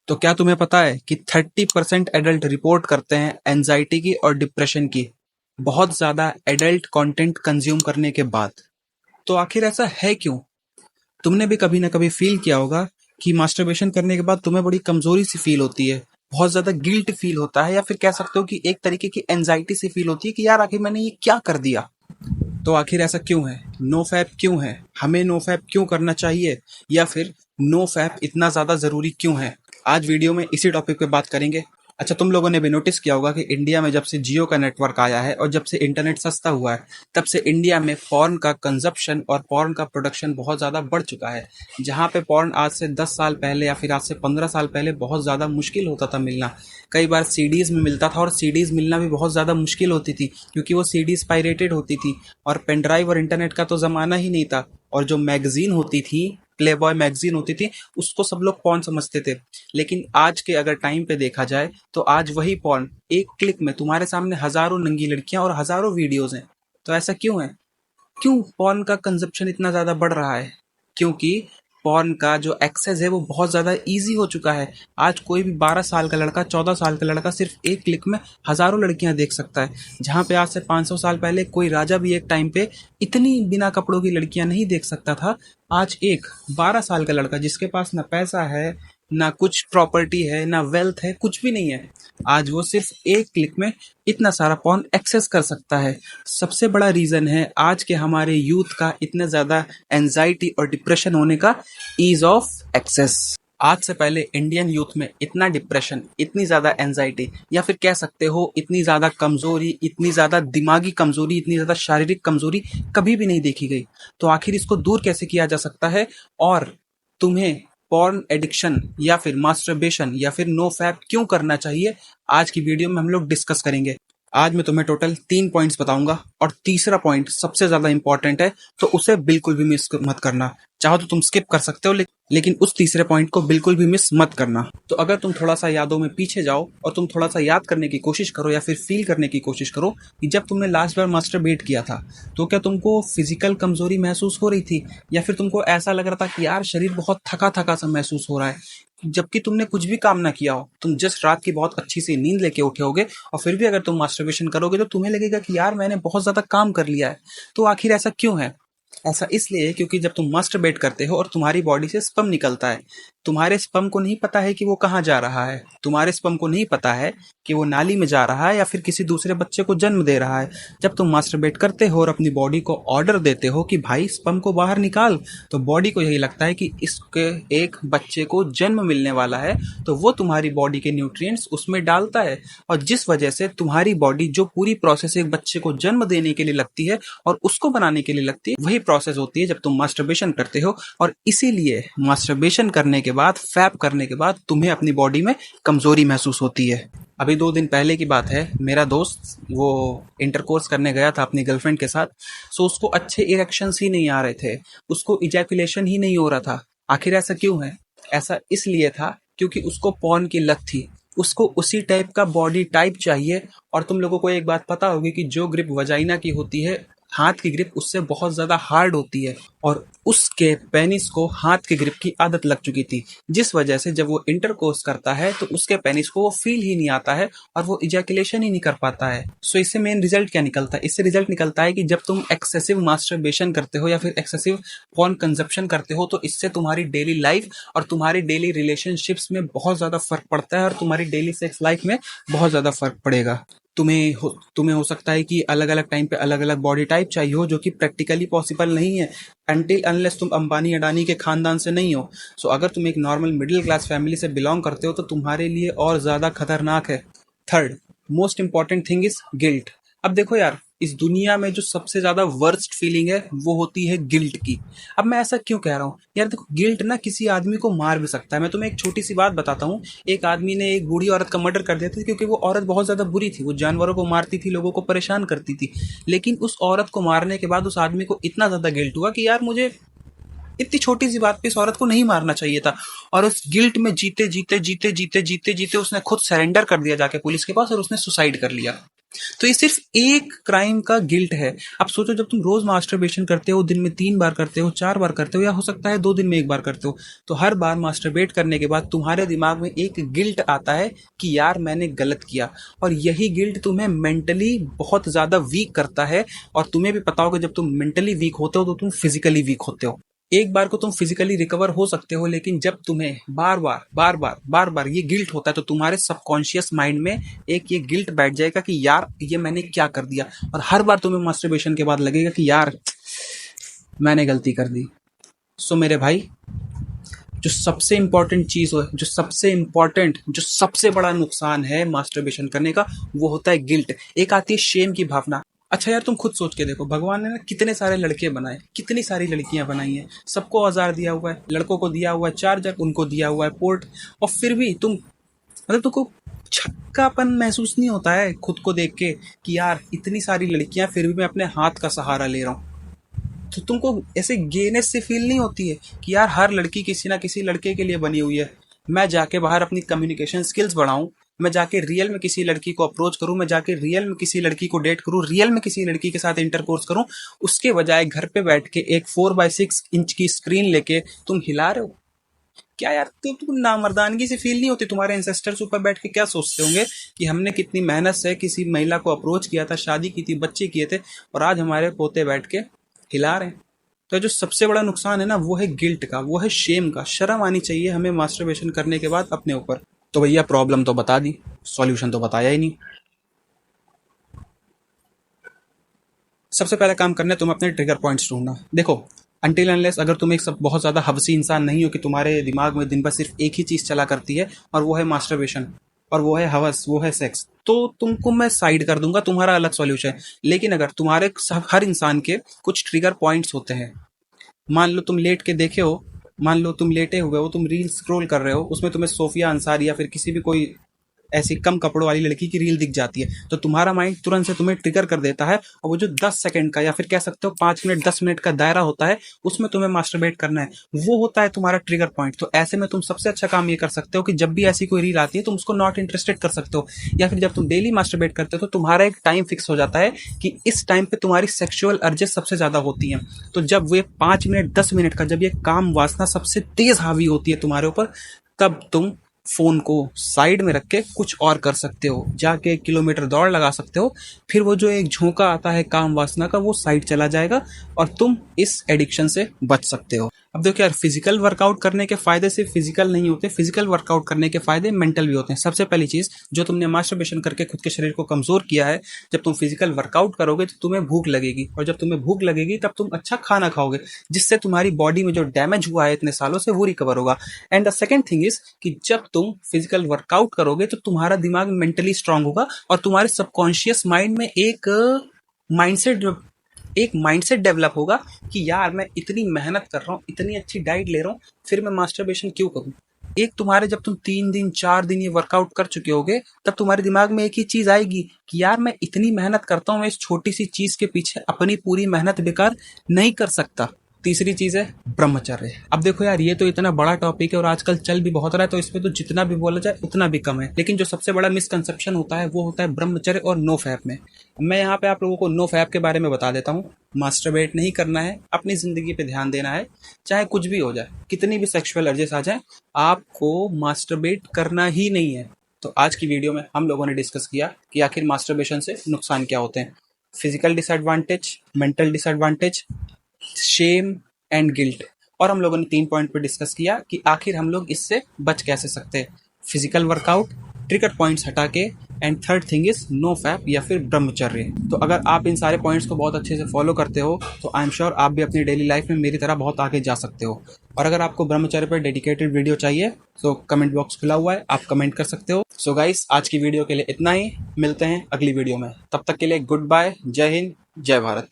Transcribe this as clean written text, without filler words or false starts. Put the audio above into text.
तो क्या तुम्हें पता है कि 30% एडल्ट रिपोर्ट करते हैं एंजाइटी की और डिप्रेशन की, बहुत ज्यादा एडल्ट कंटेंट कंज्यूम करने के बाद। तो आखिर ऐसा है क्यों? तुमने भी कभी ना कभी फील किया होगा कि मास्टरबेशन करने के बाद तुम्हें बड़ी कमजोरी सी फील होती है, बहुत ज्यादा गिल्ट फील होता है, या फिर कह सकते हो कि एक तरीके की एंजाइटी सी फील होती है कि यार आखिर मैंने ये क्या कर दिया। तो आखिर ऐसा क्यों है? नो फैप क्यों है? हमें नो फैप क्यों करना चाहिए? या फिर नो फैप इतना ज्यादा जरूरी क्यों है? आज वीडियो में इसी टॉपिक पे बात करेंगे। अच्छा, तुम लोगों ने भी नोटिस किया होगा कि इंडिया में जब से जियो का नेटवर्क आया है और जब से इंटरनेट सस्ता हुआ है, तब से इंडिया में पॉर्न का कंजप्शन और पॉर्न का प्रोडक्शन बहुत ज़्यादा बढ़ चुका है। जहाँ पे पॉर्न आज से 10 साल पहले या फिर आज से 15 साल पहले बहुत ज़्यादा मुश्किल होता था मिलना। कई बार सीडीज़ में मिलता था और सीडीज़ मिलना भी बहुत ज़्यादा मुश्किल होती थी, क्योंकि वो सीडीज़ पायरेटेड होती थी और पेन ड्राइव और इंटरनेट का तो ज़माना ही नहीं था। और जो मैगजीन होती थी, प्ले बॉय मैगजीन होती थी, उसको सब लोग पॉर्न समझते थे। लेकिन आज के अगर टाइम पे देखा जाए तो आज वही पॉर्न एक क्लिक में तुम्हारे सामने हजारों नंगी लड़कियां और हजारों वीडियोस हैं। तो ऐसा क्यों है? क्यों पॉर्न का कंजप्शन इतना ज़्यादा बढ़ रहा है? क्योंकि पॉर्न का जो एक्सेस है वो बहुत ज़्यादा ईजी हो चुका है। आज कोई भी 12 साल का लड़का, 14 साल का लड़का सिर्फ एक क्लिक में हज़ारों लड़कियां देख सकता है। जहाँ पे आज से 500 साल पहले कोई राजा भी एक टाइम पे इतनी बिना कपड़ों की लड़कियां नहीं देख सकता था। आज एक 12 साल का लड़का जिसके पास ना पैसा है, ना कुछ प्रॉपर्टी है, ना वेल्थ है, कुछ भी नहीं है, आज वो सिर्फ एक क्लिक में इतना सारा पॉर्न एक्सेस कर सकता है। सबसे बड़ा रीजन है आज के हमारे यूथ का इतना ज्यादा एंजाइटी और डिप्रेशन होने का, ईज ऑफ एक्सेस। आज से पहले इंडियन यूथ में इतना डिप्रेशन, इतनी ज्यादा एंजाइटी, या फिर कह सकते हो इतनी ज्यादा कमजोरी, इतनी ज्यादा दिमागी कमजोरी, इतनी ज्यादा शारीरिक कमजोरी कभी भी नहीं देखी गई। तो आखिर इसको दूर कैसे किया जा सकता है? और तुम्हें पॉर्न एडिक्शन या फिर मास्टरबेशन या फिर नो फैप क्यों करना चाहिए, आज की वीडियो में हम लोग डिस्कस करेंगे। आज मैं तुम्हें टोटल 3 पॉइंट्स बताऊंगा और तीसरा पॉइंट सबसे ज्यादा इंपॉर्टेंट है, तो उसे बिल्कुल भी मिस मत करना। चाहो तो तुम स्किप कर सकते हो, लेकिन उस तीसरे पॉइंट को बिल्कुल भी मिस मत करना। तो अगर तुम थोड़ा सा यादों में पीछे जाओ और तुम थोड़ा सा याद करने की कोशिश करो या फिर फील करने की कोशिश करो कि जब तुमने लास्ट बार मास्टरबेट किया था, तो क्या तुमको फिजिकल कमजोरी महसूस हो रही थी, या फिर तुमको ऐसा लग रहा था कि यार शरीर बहुत थका थका सा महसूस हो रहा है, जबकि तुमने कुछ भी काम ना किया हो, तुम जस्ट रात की बहुत अच्छी सी नींद लेके उठे होगे और फिर भी अगर तुम मास्टरबेशन करोगे तो तुम्हें लगेगा कि यार मैंने बहुत ज्यादा काम कर लिया है। तो आखिर ऐसा क्यों है? ऐसा इसलिए है क्योंकि जब तुम मास्टरबेट करते हो और तुम्हारी बॉडी से स्पर्म निकलता है, तुम्हारे स्पर्म को नहीं पता है कि वो कहाँ जा रहा है। तुम्हारे स्पर्म को नहीं पता है कि वो नाली में जा रहा है या फिर किसी दूसरे बच्चे को जन्म दे रहा है। जब तुम मास्टरबेट करते हो और अपनी बॉडी को ऑर्डर देते हो कि भाई स्पर्म को बाहर निकाल, तो बॉडी को यही लगता है कि इसके एक बच्चे को जन्म मिलने वाला है, तो वो तुम्हारी बॉडी के न्यूट्रिएंट्स उसमें डालता है। और जिस वजह से तुम्हारी बॉडी जो पूरी प्रोसेस एक बच्चे को जन्म देने के लिए लगती है और उसको बनाने के लिए लगती है, वही प्रोसेस होती है जब तुम मास्टरबेशन करते हो। और इसीलिए मास्टरबेशन करने के बाद, फैप करने के बाद तुम्हें अपनी बॉडी में कमजोरी महसूस होती है। अभी 2 दिन पहले की बात है, मेरा दोस्त वो इंटरकोर्स करने गया था अपनी गर्लफ्रेंड के साथ। सो उसको अच्छे इरेक्शंस ही नहीं आ रहे थे, उसको इजैकुलेशन ही नहीं हो रहा था। आखिर ऐसा क्यों है? ऐसा इसलिए था क्योंकि उसको पॉर्न की लत थी। उसको उसी टाइप का बॉडी टाइप चाहिए। और तुम लोगों को एक बात पता होगी कि जो ग्रिप वजाइना की होती है, हाथ की ग्रिप उससे बहुत ज्यादा हार्ड होती है, और उसके पेनिस को हाथ की ग्रिप की आदत लग चुकी थी, जिस वजह से जब वो इंटरकोर्स करता है तो उसके पेनिस को वो फील ही नहीं आता है और वो इजैकुलेशन ही नहीं कर पाता है। सो इससे मेन रिजल्ट क्या निकलता है? इससे रिजल्ट निकलता है कि जब तुम एक्सेसिव मास्टरबेशन करते हो या फिर एक्सेसिव पॉर्न कंजप्शन करते हो, तो इससे तुम्हारी डेली लाइफ और तुम्हारी डेली रिलेशनशिप्स में बहुत ज्यादा फर्क पड़ता है और तुम्हारी डेली सेक्स लाइफ में बहुत ज्यादा फर्क पड़ेगा। तुम्हें हो सकता है कि अलग अलग टाइम पे अलग अलग बॉडी टाइप चाहिए हो, जो कि प्रैक्टिकली पॉसिबल नहीं है अनटिल अनलेस तुम अंबानी अडानी के खानदान से नहीं हो। सो अगर तुम एक नॉर्मल मिडिल क्लास फैमिली से बिलोंग करते हो तो तुम्हारे लिए और ज्यादा खतरनाक है। Third most important thing is guilt. अब देखो यार, इस दुनिया में जो सबसे ज्यादा वर्स्ट फीलिंग है वो होती है गिल्ट की। अब मैं ऐसा क्यों कह रहा हूँ यार? देखो, गिल्ट ना किसी आदमी को मार भी सकता है। मैं तुम्हें एक छोटी सी बात बताता हूँ। एक आदमी ने एक बूढ़ी औरत का मर्डर कर दिया था क्योंकि वो औरत बहुत ज्यादा बुरी थी, वो जानवरों को मारती थी, लोगों को परेशान करती थी। लेकिन उस औरत को मारने के बाद उस आदमी को इतना ज्यादा गिल्ट हुआ कि यार मुझे इतनी छोटी सी बात पे इस औरत को नहीं मारना चाहिए था। और उस गिल्ट में जीते जीते जीते जीते जीते जीते उसने खुद सरेंडर कर दिया जाके पुलिस के पास, और उसने सुसाइड कर लिया। तो ये सिर्फ एक क्राइम का गिल्ट है। अब सोचो, जब तुम रोज मास्टरबेशन करते हो, दिन में 3 बार करते हो, 4 बार करते हो, या हो सकता है 2 दिन में 1 बार करते हो, तो हर बार मास्टरबेट करने के बाद तुम्हारे दिमाग में एक गिल्ट आता है कि यार मैंने गलत किया। और यही गिल्ट तुम्हें मेंटली बहुत ज्यादा वीक करता है। और तुम्हें भी पता होगा, जब तुम मेंटली वीक होते हो तो तुम फिजिकली वीक होते हो। एक बार को तुम फिजिकली रिकवर हो सकते हो, लेकिन जब तुम्हें बार बार ये गिल्ट होता है, तो तुम्हारे सबकॉन्शियस माइंड में एक ये गिल्ट बैठ जाएगा कि यार ये मैंने क्या कर दिया। और हर बार तुम्हें मास्टरबेशन के बाद लगेगा कि यार मैंने गलती कर दी। सो मेरे भाई, जो सबसे इंपॉर्टेंट चीज हो, जो सबसे बड़ा नुकसान है मास्टरबेशन करने का, वो होता है गिल्ट। एक आती है शेम की भावना। अच्छा यार, तुम खुद सोच के देखो, भगवान ने ना कितने सारे लड़के बनाए, कितनी सारी लड़कियां बनाई हैं, सबको औजार दिया हुआ है, लड़कों को दिया हुआ है चार्जर, उनको दिया हुआ है पोर्ट, और फिर भी तुमको छक्कापन महसूस नहीं होता है खुद को देख के कि यार इतनी सारी लड़कियां, फिर भी मैं अपने हाथ का सहारा ले रहा हूँ। तो तुमको ऐसे गेनेस से फील नहीं होती है कि यार हर लड़की किसी ना किसी लड़के के लिए बनी हुई है। मैं जाके बाहर अपनी कम्युनिकेशन स्किल्स बढ़ाऊं, मैं जाके रियल में किसी लड़की को अप्रोच करूं, मैं जाके रियल में किसी लड़की को डेट करूं, रियल में किसी लड़की के साथ इंटरकोर्स करूं, उसके बजाय घर पे बैठ के एक 4x6 इंच की स्क्रीन लेके तुम हिला रहे हो। क्या यार, तुम नामर्दानगी से फील नहीं होती? तुम्हारे एंसेस्टर्स ऊपर बैठ के क्या सोचते होंगे कि हमने कितनी मेहनत से किसी महिला को अप्रोच किया था, शादी की थी, बच्चे किए थे, और आज हमारे पोते बैठ के हिला रहे हैं। तो जो सबसे बड़ा नुकसान है ना, वो है गिल्ट का, वो है शेम का। शर्म आनी चाहिए हमें मास्टरबेशन करने के बाद अपने ऊपर। तो भैया, प्रॉब्लम तो बता दी, सॉल्यूशन तो बताया ही नहीं। सबसे पहला काम करना है, तुम अपने ट्रिगर पॉइंट्स ढूंढना। देखो, अनटिल अनलेस अगर तुम एक सब बहुत ज्यादा हवसी इंसान नहीं हो कि तुम्हारे दिमाग में दिन भर सिर्फ एक ही चीज चला करती है, और वो है मास्टरबेशन, और वो है हवस, वो है सेक्स, तो तुमको मैं साइड कर दूंगा, तुम्हारा अलग सॉल्यूशन है। लेकिन अगर तुम्हारे हर इंसान के कुछ ट्रिगर पॉइंट्स होते हैं। मान लो तुम लेट के देखे हो, मान लो तुम लेटे हुए हो, तुम रील स्क्रॉल कर रहे हो, उसमें तुम्हें सोफिया अंसारी या फिर किसी भी कोई ऐसी कम कपड़ों वाली लड़की की रील दिख जाती है, तो तुम्हारा माइंड तुरंत से तुम्हें ट्रिगर कर देता है, और वो जो 10 सेकंड का या फिर कह सकते हो 5 मिनट 10 मिनट का दायरा होता है, उसमें तुम्हें मास्टरबेट करना है, वो होता है तुम्हारा ट्रिगर पॉइंट। तो ऐसे में तुम सबसे अच्छा काम ये कर सकते हो कि जब भी ऐसी कोई रील आती है, तुम उसको नॉट इंटरेस्टेड कर सकते हो। या फिर जब तुम डेली मास्टरबेट करते हो, तो तुम्हारा एक टाइम फिक्स हो जाता है कि इस टाइम पे तुम्हारी सेक्सुअल अर्जेस सबसे ज्यादा होती हैं। तो जब वे 5 मिनट 10 मिनट का, जब ये काम वासना सबसे तेज हावी होती है तुम्हारे ऊपर, तब तुम फोन को साइड में रख के कुछ और कर सकते हो, जाके 1 किलोमीटर दौड़ लगा सकते हो। फिर वो जो एक झोंका आता है काम वासना का, वो साइड चला जाएगा, और तुम इस एडिक्शन से बच सकते हो। अब देखो यार, फिजिकल वर्कआउट करने के फायदे सिर्फ फिजिकल नहीं होते, फिजिकल वर्कआउट करने के फायदे मेंटल भी होते हैं। सबसे पहली चीज, जो तुमने मास्टरबेशन करके खुद के शरीर को कमजोर किया है, जब तुम फिजिकल वर्कआउट करोगे तो तुम्हें भूख लगेगी, और जब तुम्हें भूख लगेगी तब तुम अच्छा खाना खाओगे, जिससे तुम्हारी बॉडी में जो डैमेज हुआ है इतने सालों से, वो रिकवर होगा। And the second thing is कि जब तुम फिजिकल वर्कआउट करोगे तो तुम्हारा दिमाग मेंटली स्ट्रांग होगा, और तुम्हारे सबकॉन्शियस माइंड में माइंडसेट एक माइंडसेट डेवलप होगा कि यार मैं इतनी मेहनत कर रहा हूँ, इतनी अच्छी डाइट ले रहा हूँ, फिर मैं मास्टरबेशन क्यों करूँ। एक तुम्हारे, जब तुम 3 दिन 4 दिन ये वर्कआउट कर चुके होगे, तब तुम्हारे दिमाग में एक ही चीज आएगी कि यार मैं इतनी मेहनत करता हूँ, मैं इस छोटी सी चीज के पीछे अपनी पूरी मेहनत बेकार नहीं कर सकता। तीसरी चीज है ब्रह्मचर्य। अब देखो यार, ये तो इतना बड़ा टॉपिक है और आजकल चल भी बहुत रहा है, तो इसमें तो जितना भी बोला जाए उतना भी कम है। लेकिन जो सबसे बड़ा मिसकंसेप्शन होता है, वो होता है ब्रह्मचर्य और नो फैप में। मैं यहाँ पे आप लोगों को नो फैप के बारे में बता देता हूँ। मास्टरबेट नहीं करना है, अपनी जिंदगी पे ध्यान देना है, चाहे कुछ भी हो जाए, कितनी भी सेक्सुअल अर्जेस आ जाए, आपको मास्टरबेट करना ही नहीं है। तो आज की वीडियो में हम लोगों ने डिस्कस किया कि आखिर मास्टरबेशन से नुकसान क्या होते हैं। Physical disadvantage, mental disadvantage, shame and guilt. और हम लोगों ने 3 पॉइंट पे डिस्कस किया कि आखिर हम लोग इससे बच कैसे सकते हैं। फिजिकल वर्कआउट, ट्रिगर पॉइंट्स हटा के, and third thing is no fap या फिर ब्रह्मचर्य। तो अगर आप इन सारे पॉइंट्स को बहुत अच्छे से फॉलो करते हो, तो आई एम श्योर आप भी अपनी डेली लाइफ में मेरी तरह बहुत आगे जा सकते हो। और अगर आपको ब्रह्मचर्य पर डेडिकेटेड वीडियो चाहिए, तो कमेंट बॉक्स खुला हुआ है, आप कमेंट कर सकते हो। सो गाइस, आज की वीडियो के लिए इतना ही, मिलते हैं अगली वीडियो में। तब तक के लिए गुड बाय, जय हिंद, जय भारत।